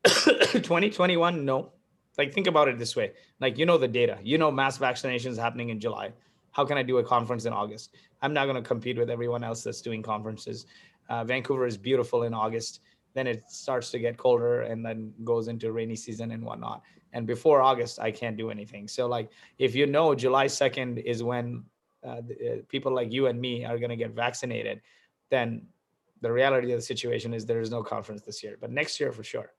2021, no. Like think about it this way. Like the data. Mass vaccinations happening in July. How can I do a conference in August? I'm not going to compete with everyone else that's doing conferences. Vancouver is beautiful in August. Then it starts to get colder and then goes into rainy season and whatnot. And before August, I can't do anything. So like if July 2nd is when people like you and me are going to get vaccinated, then the reality of the situation is there is no conference this year, but next year for sure.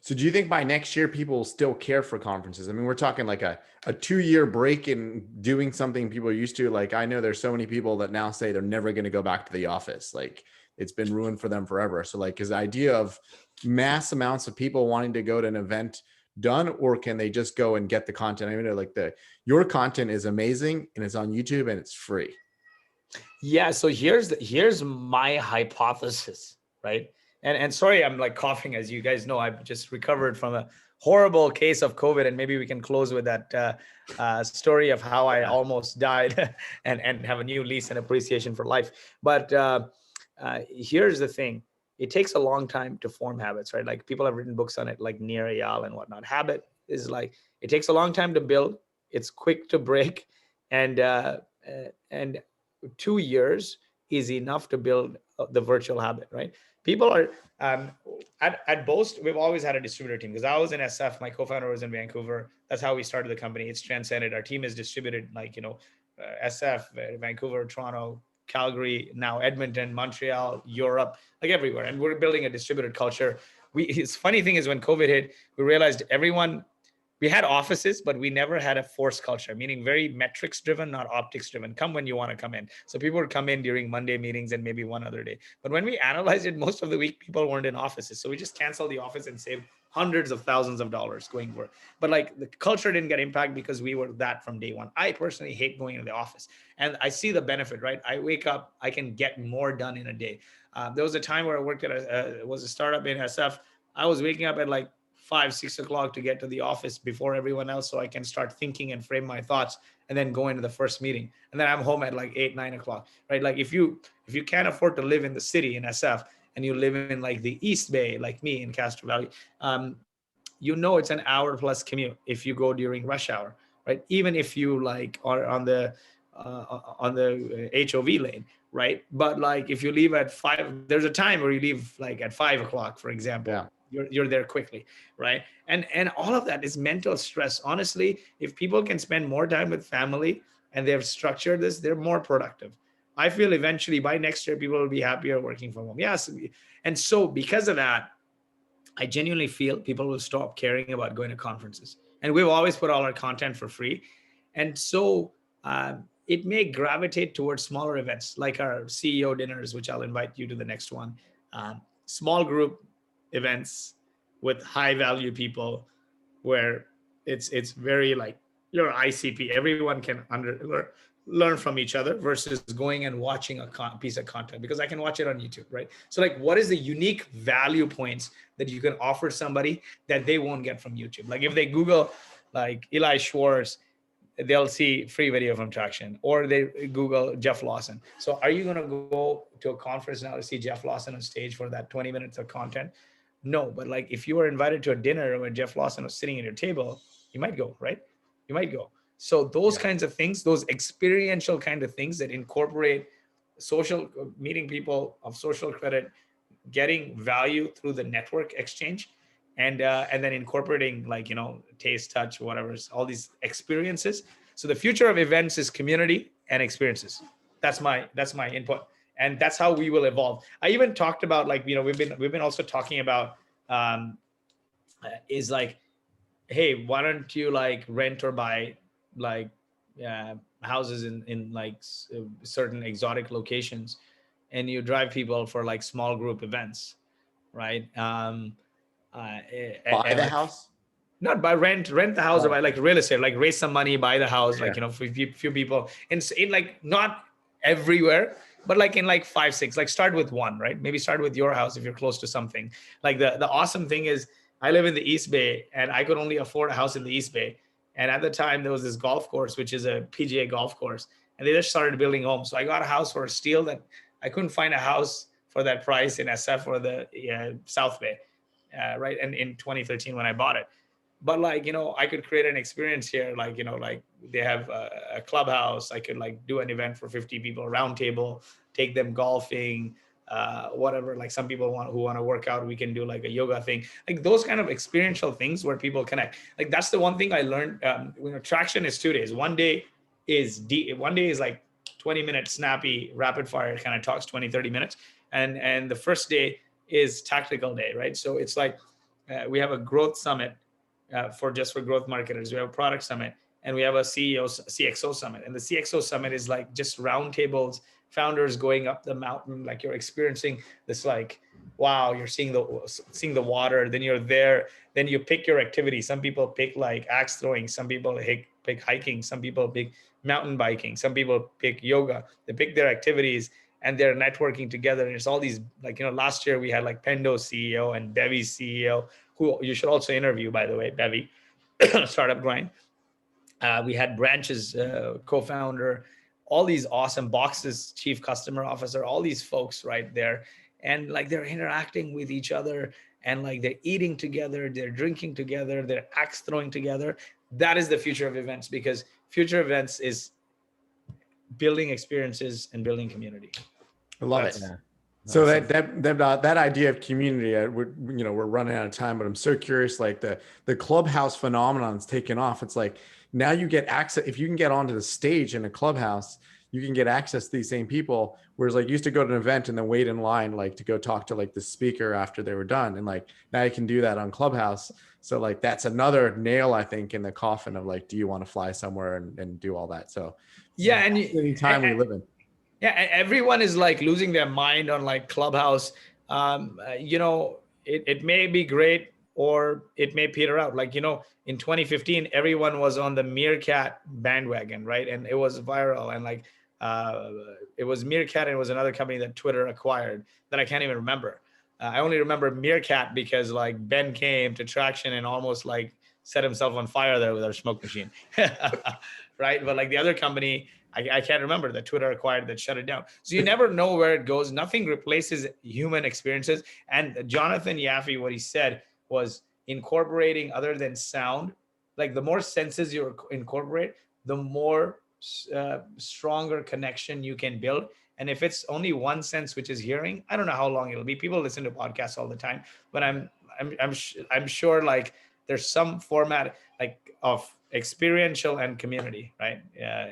So do you think by next year people will still care for conferences? I mean, we're talking like a 2-year break in doing something people are used to. Like I know there's so many people that now say they're never going to go back to the office. Like it's been ruined for them forever. So like is the idea of mass amounts of people wanting to go to an event done, or can they just go and get the content? I mean, like your content is amazing and it's on YouTube and it's free. Yeah, so here's my hypothesis, right? And sorry, I'm like coughing. As you guys know, I've just recovered from a horrible case of COVID, and maybe we can close with that story of how I almost died, and have a new lease and appreciation for life. But here's the thing: it takes a long time to form habits, right? Like people have written books on it, like Nir Eyal and whatnot. Habit is like it takes a long time to build. It's quick to break, and and 2 years is enough to build the virtual habit, right? People are at Boast. We've always had a distributor team because I was in SF. My co-founder was in Vancouver. That's how we started the company. It's transcended. Our team is distributed like SF, Vancouver, Toronto, Calgary, now Edmonton, Montreal, Europe, like everywhere. And we're building a distributed culture. His funny thing is when COVID hit, we realized we had offices, but we never had a force culture, meaning very metrics driven, not optics driven. Come when you want to come in. So people would come in during Monday meetings and maybe one other day. But when we analyzed it, most of the week people weren't in offices. So we just canceled the office and saved hundreds of thousands of dollars going work. But like the culture didn't get impacted because we were that from day one. I personally hate going to the office, and I see the benefit, right? I wake up, I can get more done in a day. There was a time where I worked at was a startup in SF. I was waking up at like 5-6 o'clock to get to the office before everyone else, so I can start thinking and frame my thoughts and then go into the first meeting, and then I'm home at like 8-9 o'clock, right? Like if you can't afford to live in the city in SF and you live in like the East Bay like me in Castro Valley, it's an hour plus commute if you go during rush hour, right? Even if you like are on the HOV lane, right? But like if you leave at 5, there's a time where you leave like at 5 o'clock, for example. Yeah. You're there quickly, right? And all of that is mental stress. Honestly, if people can spend more time with family and they've structured this, they're more productive. I feel eventually by next year people will be happier working from home. Yes, and so because of that, I genuinely feel people will stop caring about going to conferences. And we've always put all our content for free. And so it may gravitate towards smaller events like our CEO dinners, which I'll invite you to the next one. small group events with high value people where it's very like your ICP. Everyone can learn from each other versus going and watching a piece of content, because I can watch it on YouTube, right? So like, what is the unique value points that you can offer somebody that they won't get from YouTube? Like if they Google like Eli Schwartz, they'll see free video from Traction, or they Google Jeff Lawson. So are you going to go to a conference now to see Jeff Lawson on stage for that 20 minutes of content? No, but like if you were invited to a dinner where Jeff Lawson was sitting at your table, you might go, right? You might go. So those kinds of things, those experiential kind of things that incorporate social, meeting people of social credit, getting value through the network exchange, and then incorporating like, taste, touch, whatever, all these experiences. So the future of events is community and experiences. That's my input, and that's how we will evolve. I even talked about like, we've been also talking about is like, hey, why don't you like rent or buy like houses in like certain exotic locations, and you drive people for like small group events, right? Buy the house? Not by rent the house, or by like real estate, like raise some money, buy the house, like, for few people in like, not everywhere, but like in like 5, 6, like start with one, right? Maybe start with your house if you're close to something. Like the awesome thing is I live in the East Bay, and I could only afford a house in the East Bay. And at the time there was this golf course, which is a PGA golf course, and they just started building homes. So I got a house for a steal that I couldn't find a house for that price in SF or the South Bay, right? And in 2013 when I bought it. But like, I could create an experience here. Like, like they have a clubhouse. I could like do an event for 50 people, round table, take them golfing, whatever. Like some people who want to work out, we can do like a yoga thing, like those kind of experiential things where people connect. Like that's the one thing I learned. Traction is 2 days. One day is like 20-minute snappy rapid fire kind of talks, 20-30 minutes. And the first day is tactical day, right? So it's like we have a growth summit for growth marketers. We have a product summit, and we have a CXO summit. And the CXO summit is like just roundtables, founders going up the mountain, like you're experiencing this, like, wow, you're seeing the water, then you're there, then you pick your activity. Some people pick like axe throwing, some people pick hiking, some people pick mountain biking, some people pick yoga. They pick their activities and they're networking together. And it's all these, like, last year we had like Pendo's CEO and Bevy's CEO, who you should also interview, by the way, Bevy, Startup Grind. We had Branch's co-founder, all these awesome Box's chief customer officer, all these folks right there. And like they're interacting with each other, and like they're eating together, they're drinking together, they're axe throwing together. That is the future of events, because future events is building experiences and building community. I love it. Yeah. So that idea of community, we're running out of time, but I'm so curious, like the clubhouse phenomenon is taking off. It's like now you get access. If you can get onto the stage in a clubhouse, you can get access to these same people. Whereas like you used to go to an event and then wait in line, like to go talk to like the speaker after they were done. And like now you can do that on Clubhouse. So like that's another nail, I think, in the coffin of like, do you want to fly somewhere and do all that? So yeah, and any time we live in. Yeah, everyone is like losing their mind on like Clubhouse. It may be great or it may peter out. Like, in 2015, everyone was on the Meerkat bandwagon, right? And it was viral. And like, it was Meerkat, and it was another company that Twitter acquired that I can't even remember. I only remember Meerkat because like Ben came to Traction and almost like set himself on fire there with our smoke machine, right? But like the other company, I can't remember, that Twitter acquired that shut it down. So you never know where it goes. Nothing replaces human experiences. And Jonathan Yaffe, what he said was incorporating other than sound. Like the more senses you incorporate, the more stronger connection you can build. And if it's only one sense, which is hearing, I don't know how long it'll be. People listen to podcasts all the time, but I'm sure like there's some format like of experiential and community, right?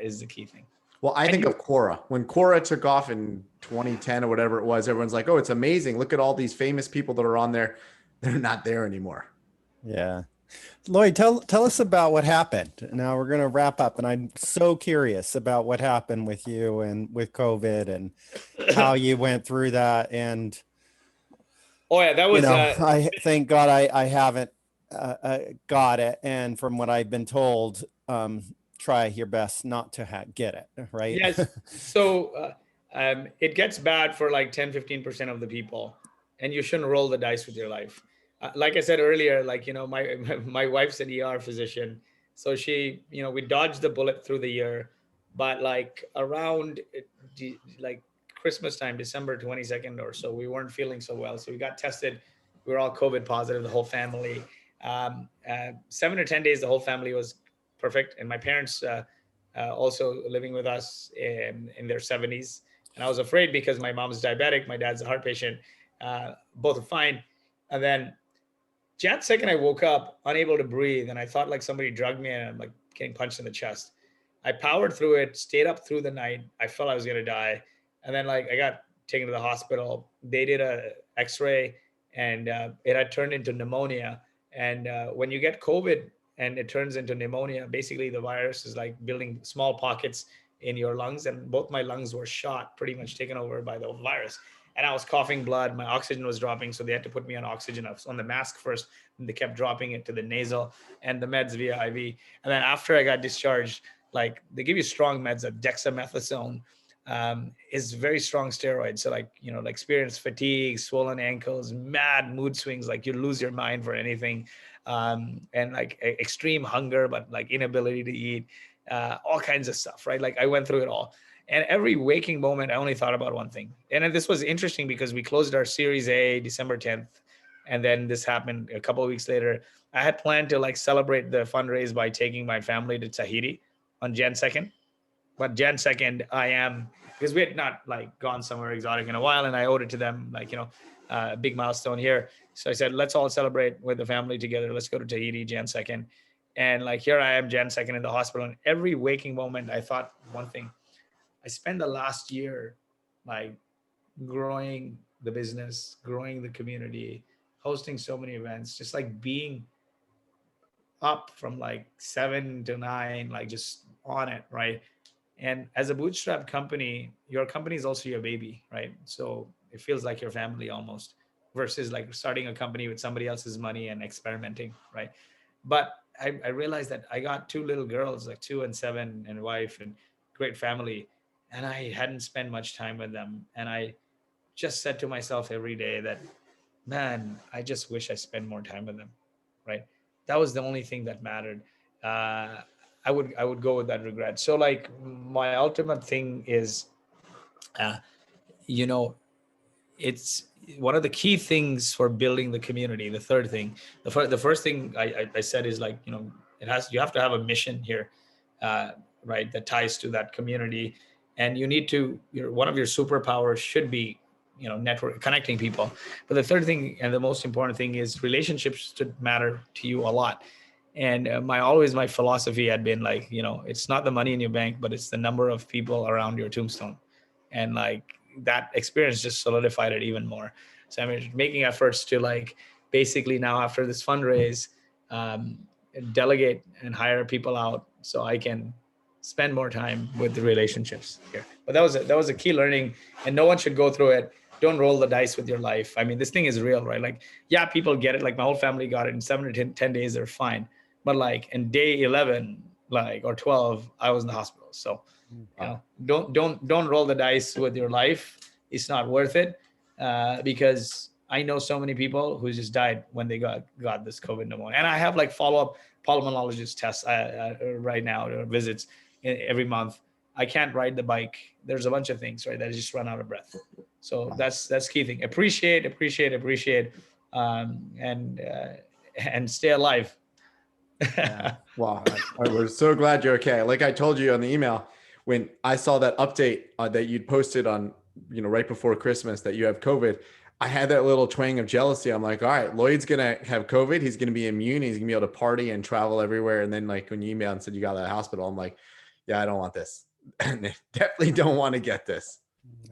Is the key thing. Well, I think of Quora. When Quora took off in 2010 or whatever it was, everyone's like, oh, it's amazing. Look at all these famous people that are on there. They're not there anymore. Yeah. Lloyd, tell us about what happened. Now we're going to wrap up, and I'm so curious about what happened with you and with COVID and how you went through that. And Oh yeah, that You was know, I thank God I haven't got it. And from what I've been told, try your best not to get it, right? yes. So it gets bad for like 10-15% of the people, and you shouldn't roll the dice with your life. Like I said earlier, like my my wife's an ER physician, so she, we dodged the bullet through the year, but like around like Christmas time, December 22nd or so, we weren't feeling so well, so we got tested. We were all COVID positive, the whole family. 7 or 10 days, the whole family was perfect, and my parents. Also living with us in their 70s. And I was afraid because my mom's diabetic, my dad's a heart patient, both are fine. And then Jan second, I woke up unable to breathe, and I thought like somebody drugged me, and I'm like getting punched in the chest. I powered through it, stayed up through the night. I felt I was gonna die, and then like I got taken to the hospital. They did a X-ray, and it had turned into pneumonia. And when you get COVID and it turns into pneumonia, basically the virus is like building small pockets in your lungs, and both my lungs were shot, pretty much taken over by the virus. And I was coughing blood. My oxygen was dropping, so they had to put me on oxygen. I was on the mask first, and they kept dropping it to the nasal and the meds via IV. And then after I got discharged, like they give you strong meds, like dexamethasone is very strong steroid. So like like experience fatigue, swollen ankles, mad mood swings, like you lose your mind for anything, and like extreme hunger, but like inability to eat, all kinds of stuff, right? Like I went through it all. And every waking moment, I only thought about one thing. And this was interesting because we closed our Series A December 10th. And then this happened a couple of weeks later. I had planned to like celebrate the fundraise by taking my family to Tahiti on Jan 2nd. But Jan 2nd, I am, because we had not like gone somewhere exotic in a while. And I owed it to them, like, a big milestone here. So I said, let's all celebrate with the family together. Let's go to Tahiti Jan 2nd. And like here I am, Jan 2nd in the hospital. And every waking moment, I thought one thing. I spent the last year like growing the business, growing the community, hosting so many events, just like being up from like 7 to 9, like just on it, right? And as a bootstrap company, your company is also your baby, right? So it feels like your family almost, versus like starting a company with somebody else's money and experimenting, right? But I realized that I got two little girls, like 2 and 7, and a wife and great family, and I hadn't spent much time with them. And I just said to myself every day that, man, I just wish I spent more time with them, right? That was the only thing that mattered. Uh, I would go with that regret. So like my ultimate thing is, uh, you know, it's one of the key things for building the community. The third thing, the first thing I said is like, you have to have a mission here, uh, right, that ties to that community. And you need to, one of your superpowers should be, network, connecting people. But the third thing and the most important thing is relationships should matter to you a lot. And my philosophy had been like, it's not the money in your bank, but it's the number of people around your tombstone. And like that experience just solidified it even more. So I'm making efforts to like basically now after this fundraise, um, delegate and hire people out so I can spend more time with the relationships here. But that was a key learning, and no one should go through it. Don't roll the dice with your life. I mean, this thing is real, right? Like, yeah, people get it. Like my whole family got it in 7 or 10 days. They're fine. But like in day 11, like, or 12, I was in the hospital. So, don't roll the dice with your life. It's not worth it, because I know so many people who just died when they got this COVID pneumonia. And I have like follow-up pulmonologist tests right now, or visits every month. I can't ride the bike. There's a bunch of things, right, that I just run out of breath. So that's key thing. Appreciate, and stay alive. Yeah. Wow. We're so glad you're okay. Like I told you on the email, when I saw that update that you'd posted on, right before Christmas that you have COVID, I had that little twang of jealousy. I'm like, all right, Lloyd's going to have COVID. He's going to be immune. He's going to be able to party and travel everywhere. And then like when you emailed and said you got out of the hospital, I'm like, yeah, I don't want this. Definitely don't want to get this.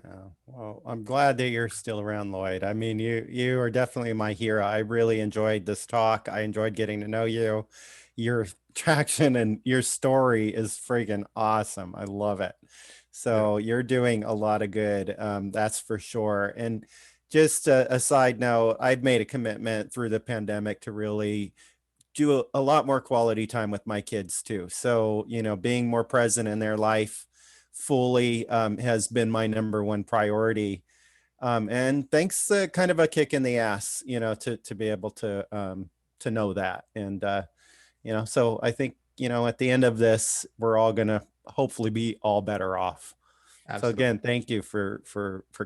Oh, well, I'm glad that you're still around, Lloyd. I mean, you are definitely my hero. I really enjoyed this talk. I enjoyed getting to know you. Your traction and your story is freaking awesome. I love it. So you're doing a lot of good. That's for sure. And just a side note, I've made a commitment through the pandemic to really do a lot more quality time with my kids too. So, being more present in their life fully has been my number one priority. And thanks, kind of a kick in the ass, to be able to know that. And, so I think, at the end of this, we're all going to hopefully be all better off. So Absolutely. again, thank you for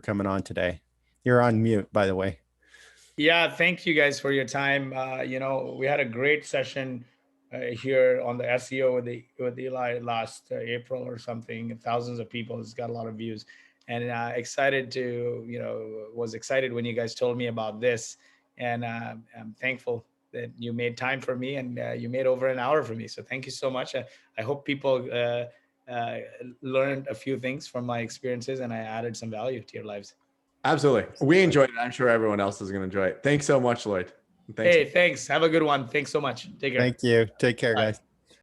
coming on today. You're on mute, by the way. Yeah, thank you guys for your time. We had a great session here on the SEO with Eli last April or something. Thousands of people. It's got a lot of views, and was excited when you guys told me about this, and I'm thankful that you made time for me, and you made over an hour for me. So thank you so much. I hope people uh, learned a few things from my experiences, and I added some value to your lives. Absolutely. We enjoyed it. I'm sure everyone else is going to enjoy it. Thanks so much, Lloyd. Thanks. Hey, thanks. Have a good one. Thanks so much. Take care. Thank you. Take care, Bye. guys.